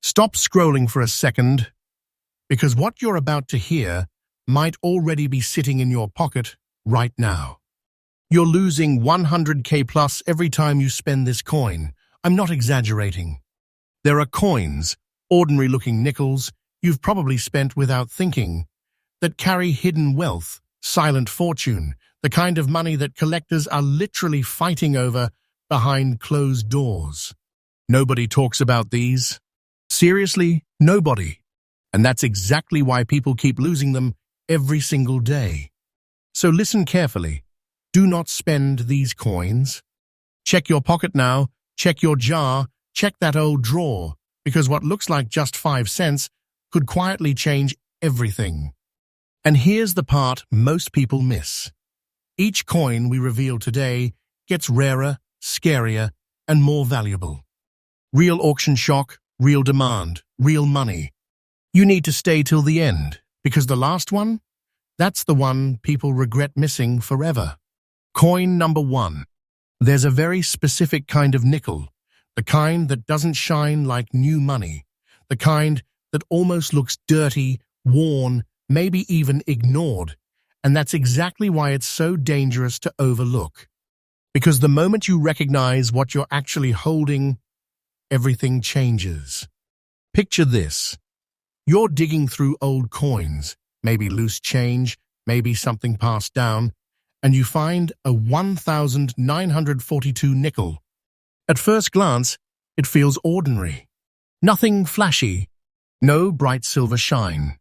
Stop scrolling for a second, because what you're about to hear might already be sitting in your pocket right now. You're losing 100K plus every time you spend this coin. I'm not exaggerating. There are coins, ordinary-looking nickels, you've probably spent without thinking, that carry hidden wealth, silent fortune, the kind of money that collectors are literally fighting over behind closed doors. Nobody talks about these. Seriously, nobody. And that's exactly why people keep losing them every single day. So listen carefully. Do not spend these coins. Check your pocket now, check your jar, check that old drawer, because what looks like just 5 cents could quietly change everything. And here's the part most people miss. Each coin we reveal today gets rarer, scarier, and more valuable. Real auction shock, real demand, real money. You need to stay till the end, because the last one, that's the one people regret missing forever. Coin number 1. There's a very specific kind of nickel, the kind that doesn't shine like new money, the kind that almost looks dirty, worn, maybe even ignored, and that's exactly why it's so dangerous to overlook. Because the moment you recognize what you're actually holding, everything changes. Picture this. You're digging through old coins, maybe loose change, maybe something passed down, and you find a 1,942 nickel. At first glance, it feels ordinary. Nothing flashy, no bright silver shine.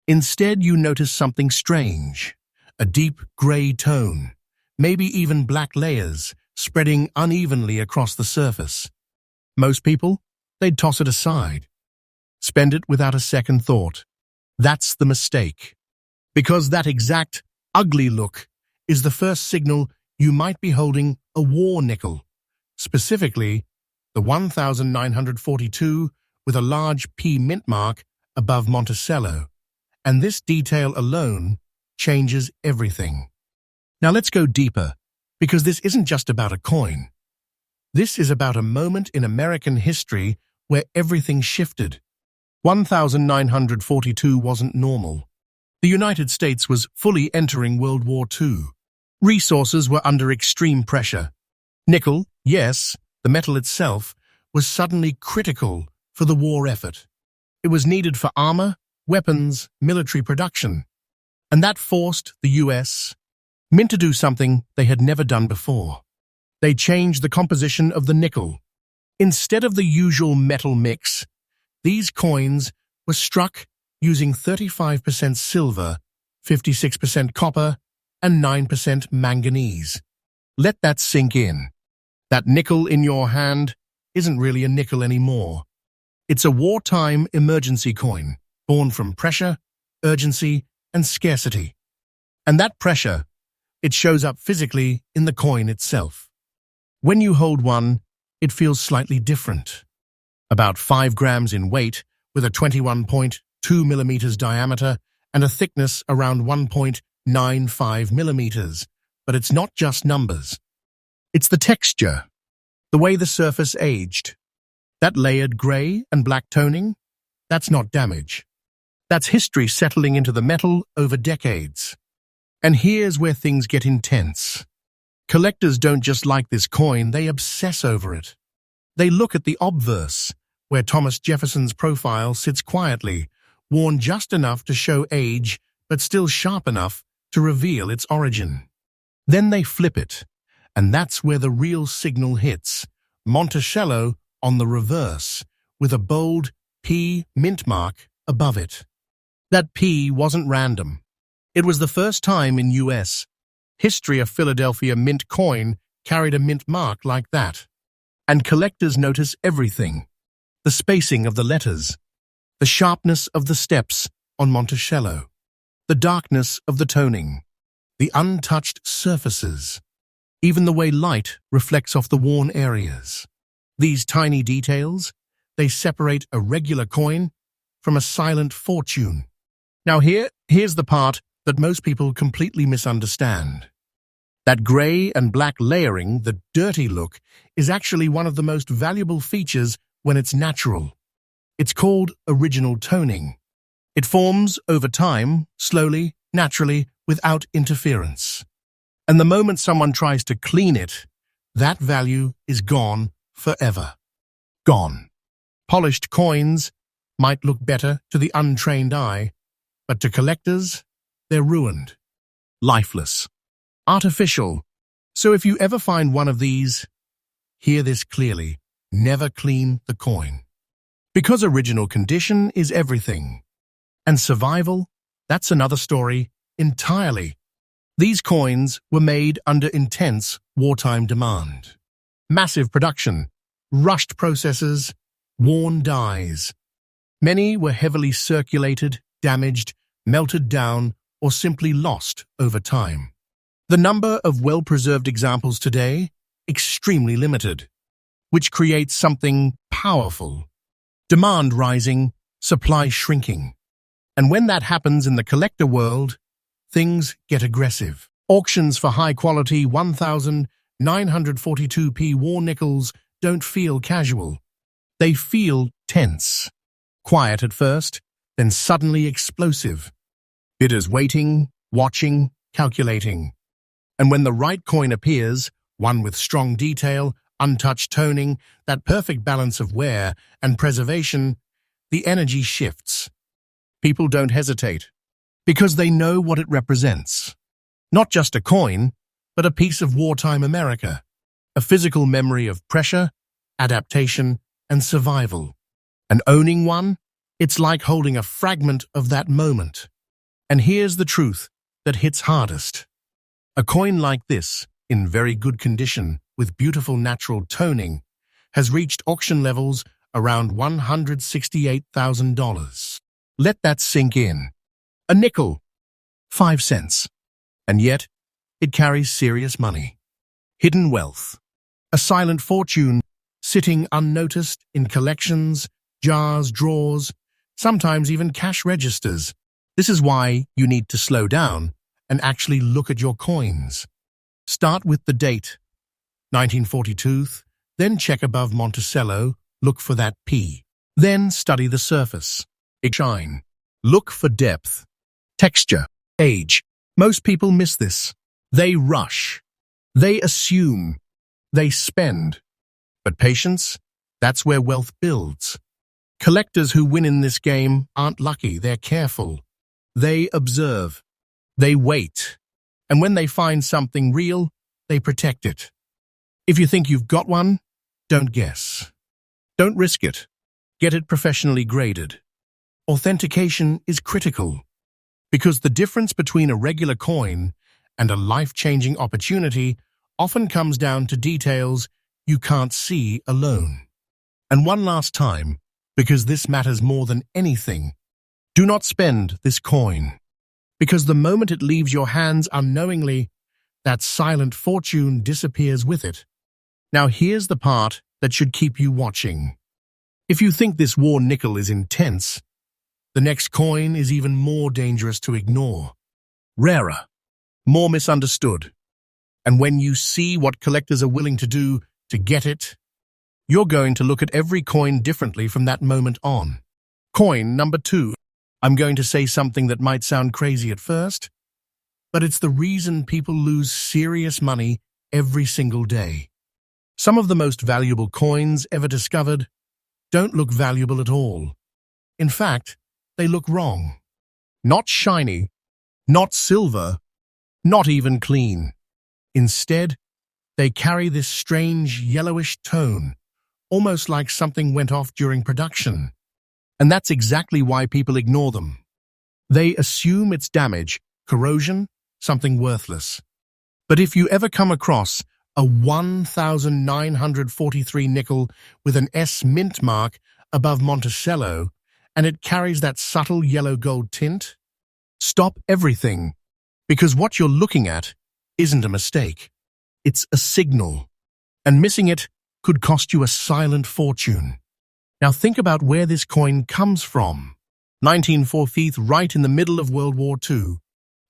Instead, you notice something strange, a deep gray tone, maybe even black layers spreading unevenly across the surface. Most people, they'd toss it aside, spend it without a second thought. That's the mistake. Because that exact ugly look is the first signal you might be holding a war nickel, specifically the 1,942 with a large P mint mark above Monticello. And this detail alone changes everything. Now let's go deeper, because this isn't just about a coin. This is about a moment in American history where everything shifted. 1,942 wasn't normal. The United States was fully entering World War II. Resources were under extreme pressure. Nickel, yes, the metal itself, was suddenly critical for the war effort. It was needed for armor, weapons, military production. And that forced the US Mint to do something they had never done before. They changed the composition of the nickel. Instead of the usual metal mix, these coins were struck using 35% silver, 56% copper, and 9% manganese. Let that sink in. That nickel in your hand isn't really a nickel anymore. It's a wartime emergency coin, born from pressure, urgency, and scarcity. And that pressure, it shows up physically in the coin itself. When you hold one, it feels slightly different. About 5 grams in weight, with a 21.2 millimeters diameter and a thickness around 1.95 millimeters. But it's not just numbers. It's the texture, the way the surface aged. That layered gray and black toning, that's not damage. That's history settling into the metal over decades. And here's where things get intense. Collectors don't just like this coin, they obsess over it. They look at the obverse, where Thomas Jefferson's profile sits quietly, worn just enough to show age, but still sharp enough to reveal its origin. Then they flip it, and that's where the real signal hits. Monticello on the reverse, with a bold P mint mark above it. That P wasn't random. It was the first time in U.S. history a Philadelphia mint coin carried a mint mark like that. And collectors notice everything. The spacing of the letters, the sharpness of the steps on Monticello, the darkness of the toning, the untouched surfaces, even the way light reflects off the worn areas. These tiny details, they separate a regular coin from a silent fortune. Now here's the part that most people completely misunderstand. That gray and black layering, the dirty look, is actually one of the most valuable features when it's natural. It's called original toning. It forms over time, slowly, naturally, without interference. And the moment someone tries to clean it, that value is gone forever. Gone. Polished coins might look better to the untrained eye, but to collectors, they're ruined. Lifeless. Artificial. So if you ever find one of these, hear this clearly, never clean the coin. Because original condition is everything. And survival, that's another story entirely. These coins were made under intense wartime demand. Massive production, rushed processes, worn dies. Many were heavily circulated, damaged, melted down, or simply lost over time. The number of well-preserved examples today, extremely limited, which creates something powerful. Demand rising, supply shrinking. And when that happens in the collector world, things get aggressive. Auctions for high-quality 1,942p war nickels don't feel casual. They feel tense. Quiet at first, then suddenly explosive. Bidders waiting, watching, calculating. And when the right coin appears, one with strong detail, untouched toning, that perfect balance of wear and preservation, the energy shifts. People don't hesitate, because they know what it represents. Not just a coin, but a piece of wartime America, a physical memory of pressure, adaptation, and survival. And owning one, it's like holding a fragment of that moment. And here's the truth that hits hardest. A coin like this, in very good condition, with beautiful natural toning, has reached auction levels around $168,000. Let that sink in. A nickel, 5 cents. And yet, it carries serious money. Hidden wealth. A silent fortune sitting unnoticed in collections, jars, drawers, sometimes even cash registers. This is why you need to slow down and actually look at your coins. Start with the date, 1942, then check above Monticello, look for that P. Then study the surface. Shine. Look for depth. Texture. Age. Most people miss this. They rush. They assume. They spend. But patience, that's where wealth builds. Collectors who win in this game aren't lucky, they're careful. They observe. They wait. And when they find something real, they protect it. If you think you've got one, don't guess. Don't risk it. Get it professionally graded. Authentication is critical, because the difference between a regular coin and a life-changing opportunity often comes down to details you can't see alone. And one last time, because this matters more than anything, do not spend this coin, because the moment it leaves your hands unknowingly, that silent fortune disappears with it. Now here's the part that should keep you watching. If you think this war nickel is intense, the next coin is even more dangerous to ignore. Rarer, more misunderstood. And when you see what collectors are willing to do to get it, you're going to look at every coin differently from that moment on. Coin number 2. I'm going to say something that might sound crazy at first, but it's the reason people lose serious money every single day. Some of the most valuable coins ever discovered don't look valuable at all. In fact, they look wrong. Not shiny, not silver, not even clean. Instead, they carry this strange yellowish tone, almost like something went off during production. And that's exactly why people ignore them. They assume it's damage, corrosion, something worthless. But if you ever come across a 1,943 nickel with an S mint mark above Monticello, and it carries that subtle yellow gold tint, stop everything, because what you're looking at isn't a mistake. It's a signal, and missing it could cost you a silent fortune. Now think about where this coin comes from. 1940, right in the middle of World War II.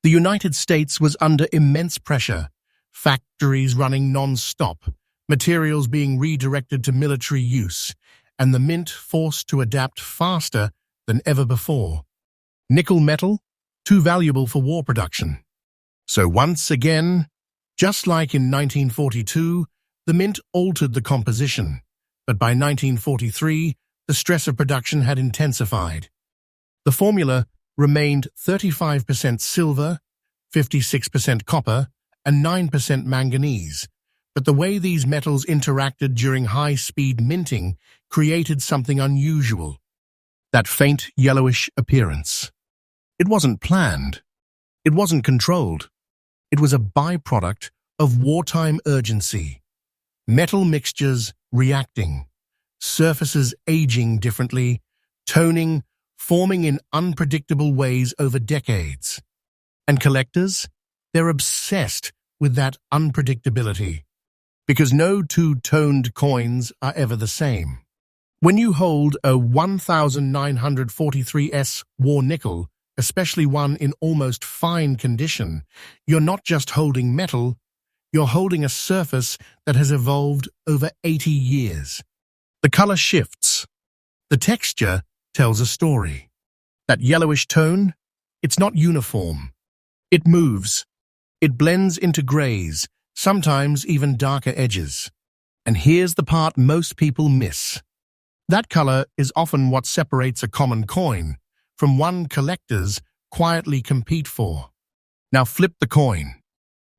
The United States was under immense pressure, factories running non-stop, materials being redirected to military use, and the mint forced to adapt faster than ever before. Nickel metal, too valuable for war production. So once again, just like in 1942, the mint altered the composition, but by 1943, the stress of production had intensified. The formula remained 35% silver, 56% copper, and 9% manganese, but the way these metals interacted during high-speed minting created something unusual. That faint yellowish appearance. It wasn't planned. It wasn't controlled. It was a byproduct of wartime urgency. Metal mixtures reacting, surfaces aging differently, toning, forming in unpredictable ways over decades. And collectors, they're obsessed with that unpredictability, because no two toned coins are ever the same. When you hold a 1943S war nickel, especially one in almost fine condition, you're not just holding metal, you're holding a surface that has evolved over 80 years. The color shifts. The texture tells a story. That yellowish tone, it's not uniform. It moves. It blends into grays, sometimes even darker edges. And here's the part most people miss. That color is often what separates a common coin from one collectors quietly compete for. Now flip the coin.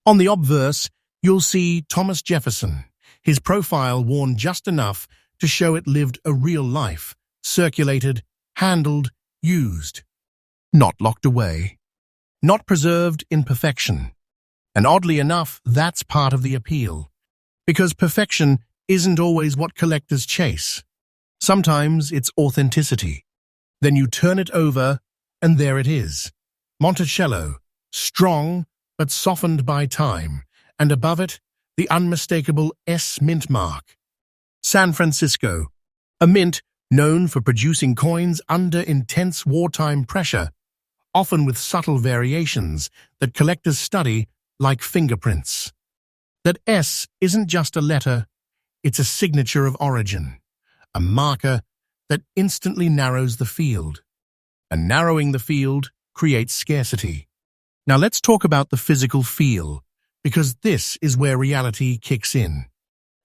On the obverse, you'll see Thomas Jefferson, his profile worn just enough to show it lived a real life, circulated, handled, used. Not locked away. Not preserved in perfection. And oddly enough, that's part of the appeal. Because perfection isn't always what collectors chase. Sometimes it's authenticity. Then you turn it over, and there it is. Monticello, strong but softened by time, and above it, the unmistakable S mint mark. San Francisco, a mint known for producing coins under intense wartime pressure, often with subtle variations that collectors study like fingerprints. That S isn't just a letter, it's a signature of origin, a marker that instantly narrows the field. And narrowing the field creates scarcity. Now let's talk about the physical feel, because this is where reality kicks in.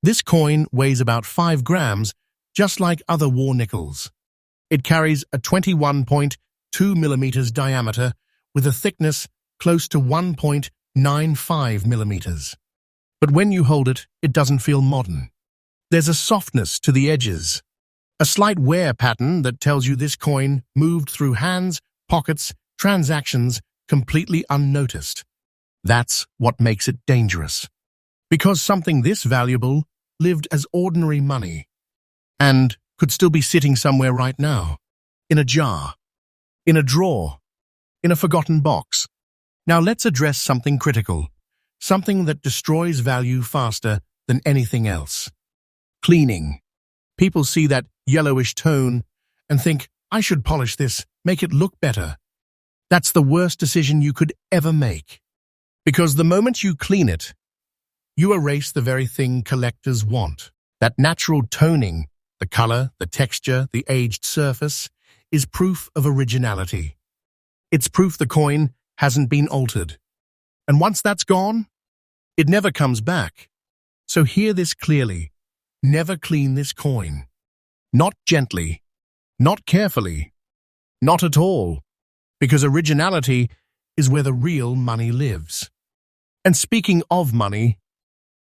This coin weighs about 5 grams, just like other war nickels. It carries a 21.2 millimeters diameter with a thickness close to 1.95 millimeters. But when you hold it, it doesn't feel modern. There's a softness to the edges, a slight wear pattern that tells you this coin moved through hands, pockets, transactions completely unnoticed. That's what makes it dangerous. Because something this valuable lived as ordinary money and could still be sitting somewhere right now, in a jar, in a drawer, in a forgotten box. Now let's address something critical, something that destroys value faster than anything else. Cleaning. People see that yellowish tone and think, I should polish this, make it look better. That's the worst decision you could ever make. Because the moment you clean it, you erase the very thing collectors want. That natural toning, the color, the texture, the aged surface, is proof of originality. It's proof the coin hasn't been altered. And once that's gone, it never comes back. So hear this clearly. Never clean this coin. Not gently. Not carefully. Not at all. Because originality is where the real money lives. And speaking of money,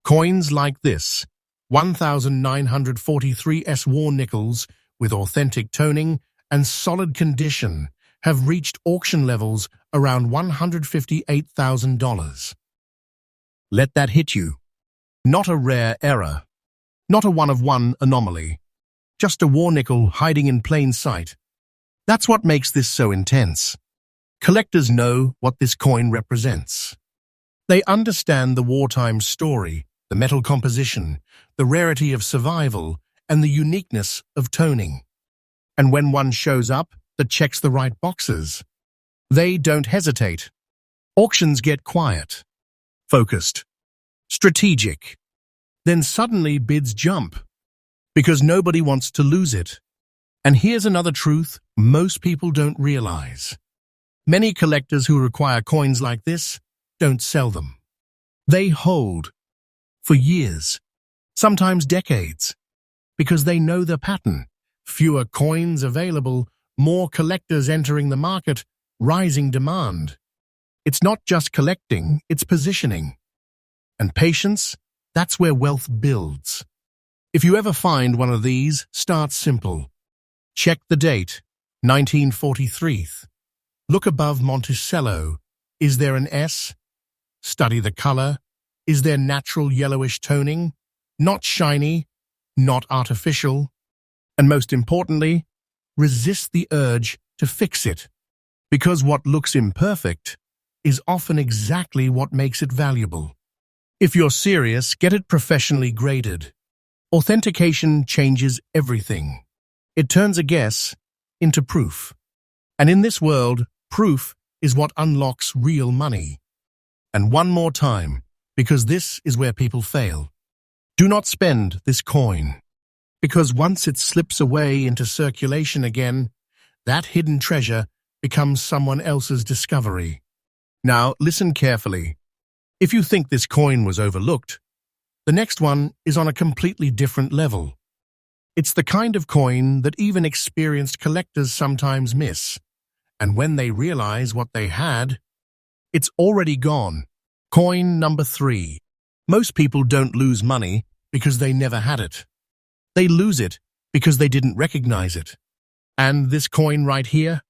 coins like this, 1943S war nickels with authentic toning and solid condition have reached auction levels around $158,000. Let that hit you. Not a rare error. Not a one-of-one anomaly. Just a war nickel hiding in plain sight. That's what makes this so intense. Collectors know what this coin represents. They understand the wartime story, the metal composition, the rarity of survival, and the uniqueness of toning. And when one shows up that checks the right boxes, they don't hesitate. Auctions get quiet, focused, strategic. Then suddenly bids jump. because nobody wants to lose it. And here's another truth most people don't realize. Many collectors who require coins like this don't sell them. They hold for years, sometimes decades, because they know the pattern. Fewer coins available, more collectors entering the market, rising demand. It's not just collecting, it's positioning. And patience, that's where wealth builds. If you ever find one of these, start simple. Check the date, 1943. Look above Monticello. Is there an S? Study the color. Is there natural yellowish toning? Not shiny, not artificial. And most importantly, resist the urge to fix it, because what looks imperfect is often exactly what makes it valuable. If you're serious, get it professionally graded. Authentication changes everything. It turns a guess into proof. And in this world, proof is what unlocks real money. And one more time, because this is where people fail. Do not spend this coin, because once it slips away into circulation again, that hidden treasure becomes someone else's discovery. Now, listen carefully. If you think this coin was overlooked, the next one is on a completely different level. It's the kind of coin that even experienced collectors sometimes miss. And when they realize what they had, it's already gone. Coin number 3. Most people don't lose money because they never had it. They lose it because they didn't recognize it. And this coin right here,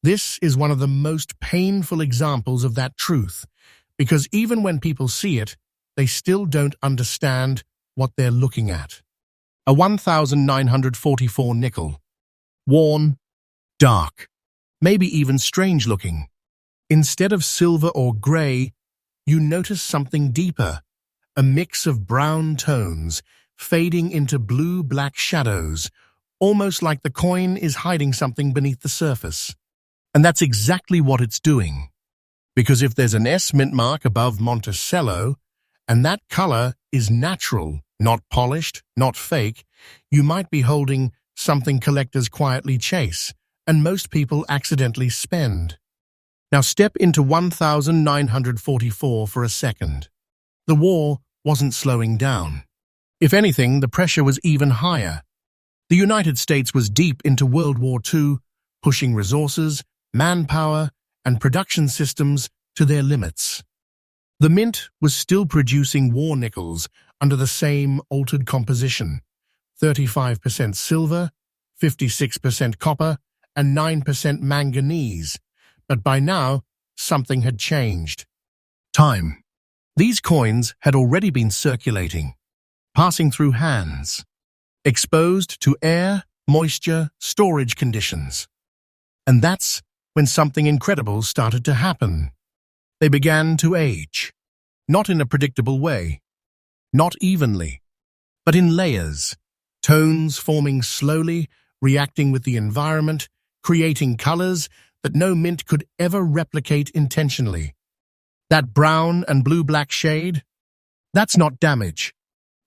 this is one of the most painful examples of that truth, because even when people see it, they still don't understand what they're looking at. A 1944 nickel. Worn, dark, maybe even strange looking. Instead of silver or grey, you notice something deeper, a mix of brown tones fading into blue-black shadows, almost like the coin is hiding something beneath the surface. And that's exactly what it's doing. Because if there's an S mint mark above Monticello, and that color is natural, not polished, not fake, you might be holding something collectors quietly chase, and most people accidentally spend. Now step into 1944 for a second. The war wasn't slowing down. If anything, the pressure was even higher. The United States was deep into World War II, pushing resources, manpower, and production systems to their limits. The mint was still producing war nickels under the same altered composition, 35% silver, 56% copper, and 9% manganese. But by now, something had changed. Time. These coins had already been circulating, passing through hands, exposed to air, moisture, storage conditions. And that's when something incredible started to happen. They began to age, not in a predictable way, not evenly, but in layers, tones forming slowly, reacting with the environment, creating colors that no mint could ever replicate intentionally. That brown and blue-black shade, that's not damage.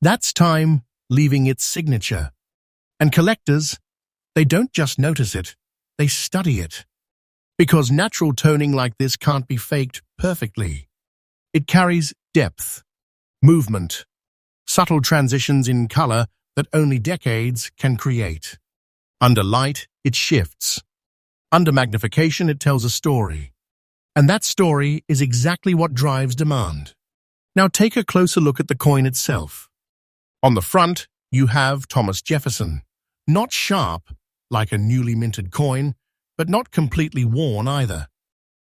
That's time leaving its signature. And collectors, they don't just notice it, they study it. Because natural toning like this can't be faked perfectly. It carries depth, movement, subtle transitions in color that only decades can create. Under light, it shifts. Under magnification, it tells a story. And that story is exactly what drives demand. Now take a closer look at the coin itself. On the front, you have Thomas Jefferson. Not sharp, like a newly minted coin, but not completely worn either.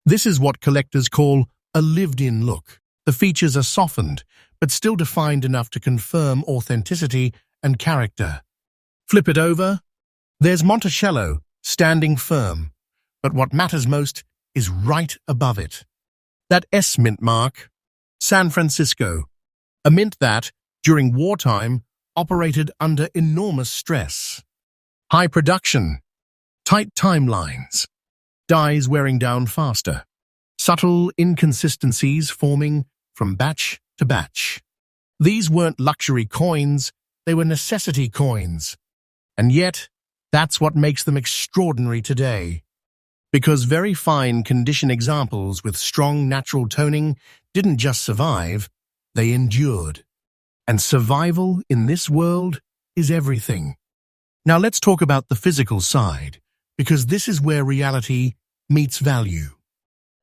This is what collectors call a lived-in look. The features are softened, but still defined enough to confirm authenticity and character. Flip it over. There's Monticello, standing firm. But what matters most is right above it. That S mint mark, San Francisco. A mint that, during wartime, operated under enormous stress. High production, tight timelines, dyes wearing down faster, subtle inconsistencies forming from batch to batch. These weren't luxury coins, They were necessity coins. And yet, that's what makes them extraordinary today. Because very fine condition examples with strong natural toning didn't just survive, they endured. And survival in this world is everything. Now let's talk about the physical side, because this is where reality meets value.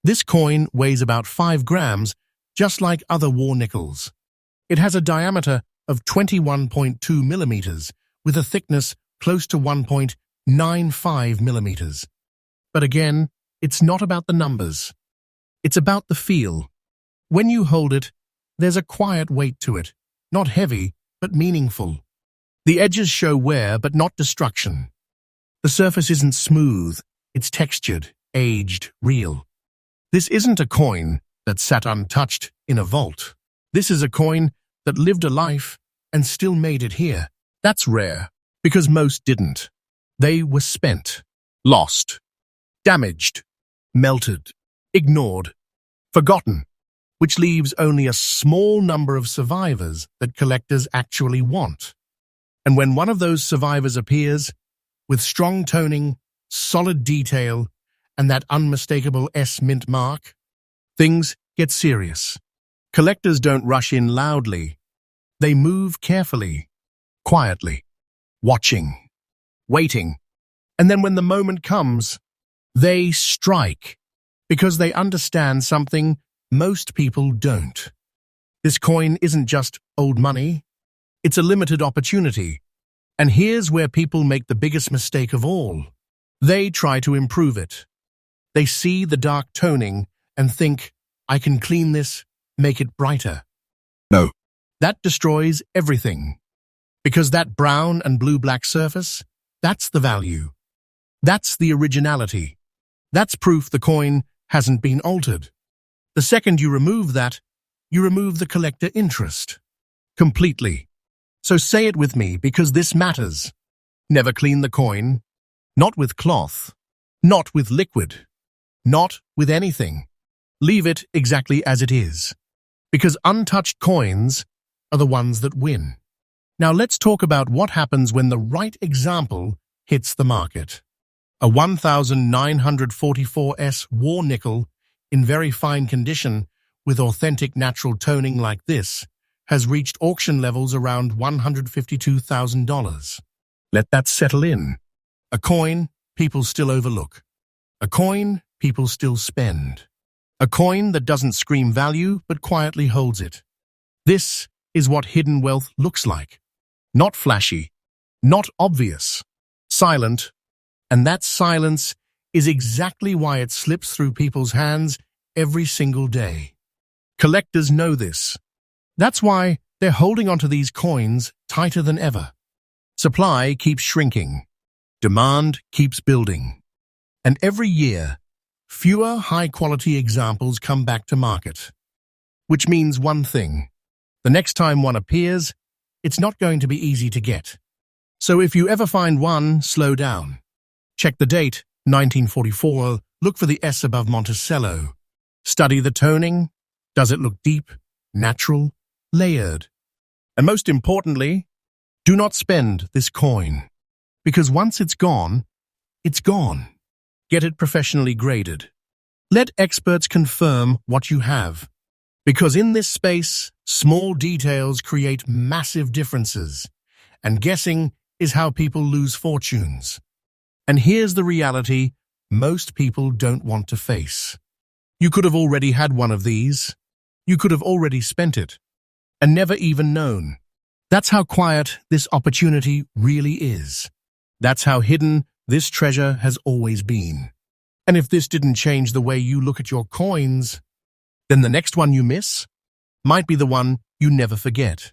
This coin weighs about 5 grams, just like other war nickels. It has a diameter of 21.2 millimeters, with a thickness close to 1.95 millimeters. But again, it's not about the numbers. It's about the feel. When you hold it, there's a quiet weight to it, not heavy, but meaningful. The edges show wear, but not destruction. The surface isn't smooth, it's textured, aged, real. This isn't a coin that sat untouched in a vault. This is a coin that lived a life and still made it here. That's rare, because most didn't. They were spent, lost, damaged, melted, ignored, forgotten, which leaves only a small number of survivors that collectors actually want. And when one of those survivors appears, with strong toning, solid detail, and that unmistakable S mint mark, things get serious. Collectors don't rush in loudly. They move carefully, quietly, watching, waiting. And then when the moment comes, they strike, because they understand something most people don't. This coin isn't just old money, it's a limited opportunity. And here's where people make the biggest mistake of all. They try to improve it. They see the dark toning and think, I can clean this, make it brighter. No. That destroys everything. Because that brown and blue-black surface, that's the value. That's the originality. That's proof the coin hasn't been altered. The second you remove that, you remove the collector interest. Completely. So say it with me, because this matters. Never clean the coin. Not with cloth. Not with liquid. Not with anything. Leave it exactly as it is. Because untouched coins are the ones that win. Now let's talk about what happens when the right example hits the market. A 1944S war nickel in very fine condition with authentic natural toning like this has reached auction levels around $152,000. Let that settle in. A coin people still overlook. A coin people still spend. A coin that doesn't scream value but quietly holds it. This is what hidden wealth looks like. Not flashy, not obvious, silent, and that silence is exactly why it slips through people's hands every single day. Collectors know this. That's why they're holding onto these coins tighter than ever. Supply keeps shrinking. Demand keeps building. And every year, fewer high-quality examples come back to market. Which means one thing. The next time one appears, it's not going to be easy to get. So if you ever find one, slow down. Check the date, 1944, look for the S above Monticello. Study the toning. Does it look deep, natural, layered? And most importantly, do not spend this coin. Because once it's gone, it's gone. Get it professionally graded. Let experts confirm what you have. Because in this space, small details create massive differences. And guessing is how people lose fortunes. And here's the reality most people don't want to face. You could have already had one of these. You could have already spent it. And never even known. That's how quiet this opportunity really is. That's how hidden this treasure has always been. And if this didn't change the way you look at your coins, then the next one you miss might be the one you never forget.